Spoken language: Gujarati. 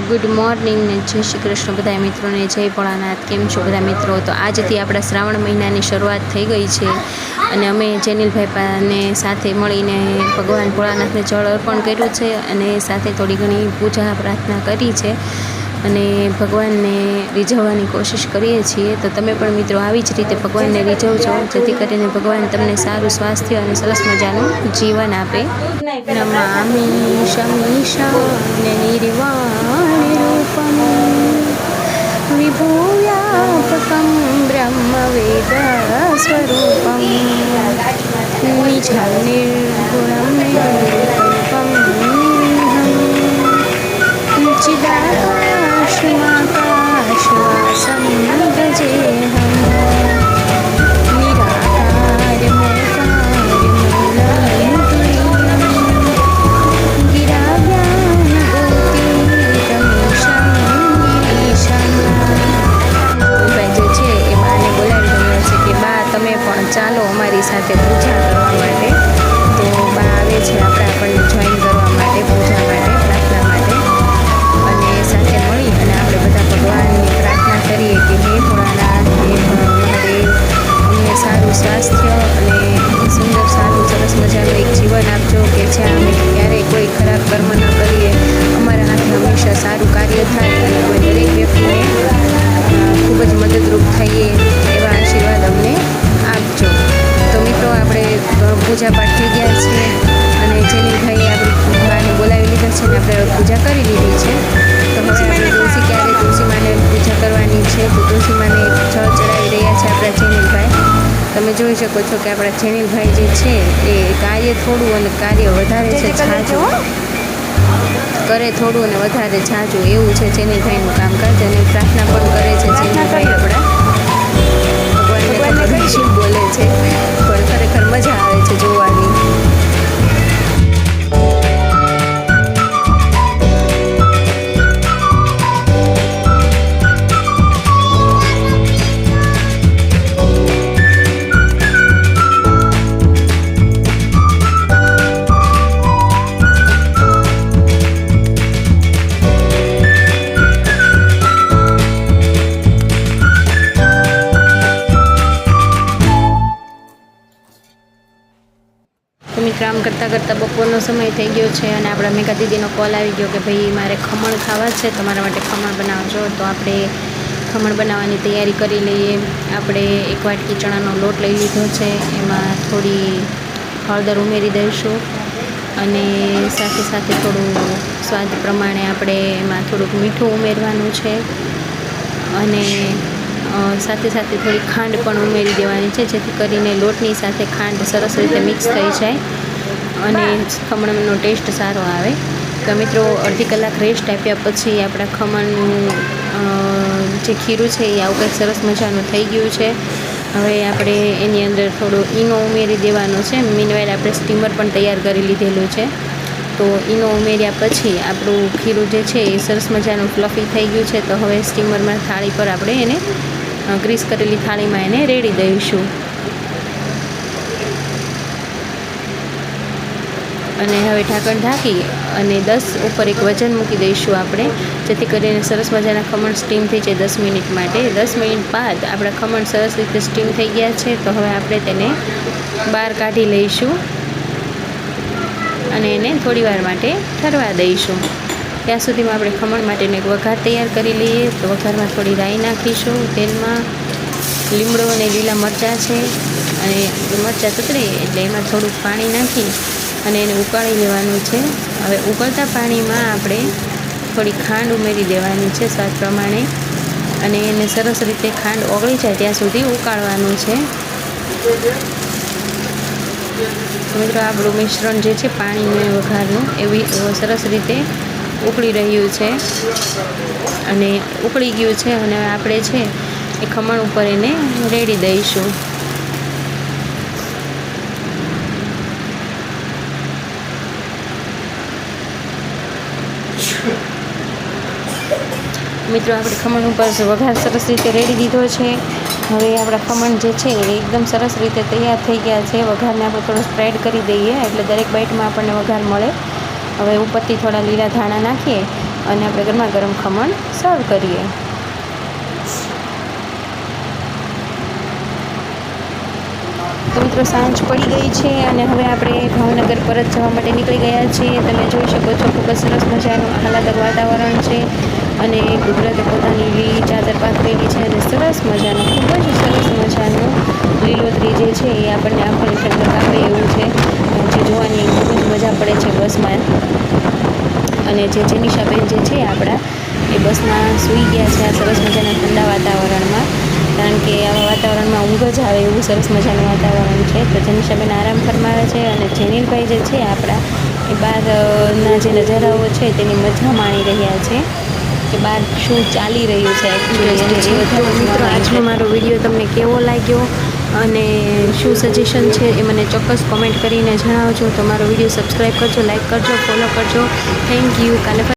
ગુડ મોર્નિંગ ને જય શ્રી કૃષ્ણ બધા મિત્રોને, જય ભોળાનાથ। કેમ છો બધા મિત્રો? તો આજથી આપણા શ્રાવણ મહિનાની શરૂઆત થઈ ગઈ છે અને અમે જેનિલભાઈને સાથે મળીને ભગવાન ભોળાનાથને જળ અર્પણ કર્યું છે અને સાથે થોડી ઘણી પૂજા પ્રાર્થના કરી છે અને ભગવાનને રીઝવવાની કોશિશ કરીએ છીએ। તો તમે પણ મિત્રો આવી જ રીતે ભગવાનને રીઝવજો, જેથી કરીને ભગવાન તમને સારું સ્વાસ્થ્ય અને સરસ મજાનું જીવન આપે। નમામિ શમીશાને નિર્વાણ રૂપમ વિભૂયાપકમ બ્રહ્મ વેદ સ્વરૂપમ નિજ નિર્ગુણમ નિરૂપમ ચિદાકાશમાકાશવાસમ ભજેહમ ચાલો અમારી સાથે પૂજા કરવા માટે। તો બા આવે છે આપણને જોઈન કરવા માટે, પૂજા માટે, પ્રાર્થના માટે અને સાથે મળી અને આપણે બધા ભગવાનની પ્રાર્થના કરીએ કે હે ભોળાનાથ, હે મહાદેવ, અમને સારું સ્વાસ્થ્ય અને સુંદર સારું સરસ મજાનું એક જીવન આપજો કે જ્યાં અમે ક્યારેય કોઈ ખરાબ કર્મ ન કરીએ, અમારા હાથે હંમેશા સારું કાર્ય થાય અને અમે દરેક વ્યક્તિને ખૂબ જ મદદરૂપ થઈએ એવા આશીર્વાદ અમને આપજો। તો મિત્રો આપણે પૂજા પાઠ થઈ ગયા છે અને જેનિલભાઈએ આપણી માને બોલાવી લીધા છે અને આપણે પૂજા કરી લીધી છે। તો હવે આપણે તુલસી માને પૂજા કરવાની છે। તો તુલસી માને જળ ચડાવી રહ્યા છે આપણા જેનિલભાઈ। તમે જોઈ શકો છો કે આપણા જેનિલભાઈ જે છે એ કાર્ય થોડું અને કાર્ય વધારે છે, ઝાઝું કરે થોડું અને વધારે ઝાઝું એવું છે જેનિલભાઈનું કામકાજ। અને પ્રાર્થના પણ કરે છે જેનિલભાઈ આપણા ભગવાનને, શિવ બોલે છે પણ ખરેખર મજા આવે છે જોવાની। મિત્ર આમ કરતાં કરતાં બપોરનો સમય થઈ ગયો છે અને આપણા મેઘા દીદીનો કોલ આવી ગયો કે ભાઈ મારે ખમણ ખાવા છે, તમારા માટે ખમણ બનાવજો। તો આપણે ખમણ બનાવવાની તૈયારી કરી લઈએ। આપણે એક વાટકી ચણાનો લોટ લઈ લીધો છે, એમાં થોડી હળદર ઉમેરી દઈશું અને સાથે સાથે થોડું સ્વાદ પ્રમાણે આપણે એમાં થોડુંક મીઠું ઉમેરવાનું છે અને સાથે સાથે થોડી ખાંડ પણ ઉમેરી દેવાની છે, જેથી કરીને લોટની સાથે ખાંડ સરસ રીતે મિક્સ થઈ જાય અને ખમણનો ટેસ્ટ સારો આવે। તો મિત્રો અડધી કલાક રેસ્ટ આપ્યા પછી આપણા ખમણનું જે ખીરું છે એ આવું કંઈક સરસ મજાનું થઈ ગયું છે। હવે આપણે એની અંદર થોડો ઈનો ઉમેરી દેવાનો છે। મીનવાઇલ આપણે સ્ટીમર પણ તૈયાર કરી લીધેલું છે। તો ઈનો ઉમેર્યા પછી આપણું ખીરું જે છે એ સરસ મજાનું ફ્લફી થઈ ગયું છે। તો હવે સ્ટીમરમાં થાળી પર આપણે એને ગ્રીસ કરેલી થાળીમાં એને રેડી દઈશું અને હવે ઢાંકણ ઢાંકી અને 10 ઉપર એક વજન મૂકી દઈશું આપણે, જેથી કરીને સરસ મજાના ખમણ સ્ટીમ થઈ જાય 10 મિનિટ માટે। 10 મિનિટ બાદ આપણા ખમણ સરસ રીતે સ્ટીમ થઈ ગયા છે। તો હવે આપણે તેને બહાર કાઢી લઈશું અને એને થોડી વાર માટે ઠરવા દઈશું। ત્યાં સુધીમાં આપણે ખમણ માટેનો એક વઘાર તૈયાર કરી લઈએ। તો વઘારમાં થોડી રાઈ નાખીશું, તેલમાં લીમડો અને લીલા મરચાં છે અને મરચાં તતડે એટલે એમાં થોડુંક પાણી નાખી અને એને ઉકાળી લેવાનું છે। હવે ઉકળતા પાણીમાં આપણે થોડી ખાંડ ઉમેરી દેવાની છે સ્વાદ પ્રમાણે અને એને સરસ રીતે ખાંડ ઓગળી જાય ત્યાં સુધી ઉકાળવાનું છે। મિત્રો આપણું મિશ્રણ જે છે પાણીનું વઘારનું એવી સરસ રીતે ઉકળી રહ્યું છે અને ઉકળી ગયું છે અને આપણે છે એ ખમણ ઉપર એને રેડી દઈશું। મિત્રો આપણે ખમણ ઉપર વઘાર સરસ રીતે રેડી દીધો છે। હવે આપણા ખમણ જે છે એ એકદમ સરસ રીતે તૈયાર થઈ ગયા છે। વઘારને આપણે થોડો સ્પ્રેડ કરી દઈએ એટલે દરેક બાઈટમાં આપણને વઘાર મળે। હવે ઉપરથી થોડા લીલા ધાણા નાખીએ અને આપણે ગરમા ગરમ ખમણ સર્વ કરીએ. તો મિત્રો સાંજ પડી ગઈ છે અને હવે આપણે ભાવનગર પરત જવા માટે નીકળી ગયા છીએ. તમે જોઈ શકો છો ખૂબ જ સરસ મજાનું આહલાદક વાતાવરણ છે અને કુદરતે પોતાની લીલી ચાદર પાથરેલી છે અને સરસ મજાનું ખૂબ જ સરસ મજાનું લીલોતરી જે છે એ આપણને આંખોને ઠંડક આપે એવું છે, જે જોવાની ખૂબ જ મજા પડે છે બસમાં. અને જે જેનિશાબેન જે છે આપણા એ બસમાં સૂઈ ગયા છે આ સરસ મજાના ઠંડા વાતાવરણમાં, કારણ કે આવા વાતાવરણમાં ઊંઘ જ આવે એવું સરસ મજાનું વાતાવરણ છે. તો જેનિશાબેન આરામ ફરમાવે છે અને જેનિલભાઈ જે છે આપણા એ બહારના જે નજારાઓ છે તેની મજા માણી રહ્યા છે કે બહાર શું ચાલી રહ્યું છે એકચ્યુઅલી. મિત્રો આજનો મારો વિડીયો તમને કેવો લાગ્યો અને શું સજેશન છે એ મને ચોક્કસ કોમેન્ટ કરીને જણાવજો. તો મારો વિડીયો સબસ્ક્રાઈબ કરજો, લાઈક કરજો, ફોલો કરજો. Thank you. કાલે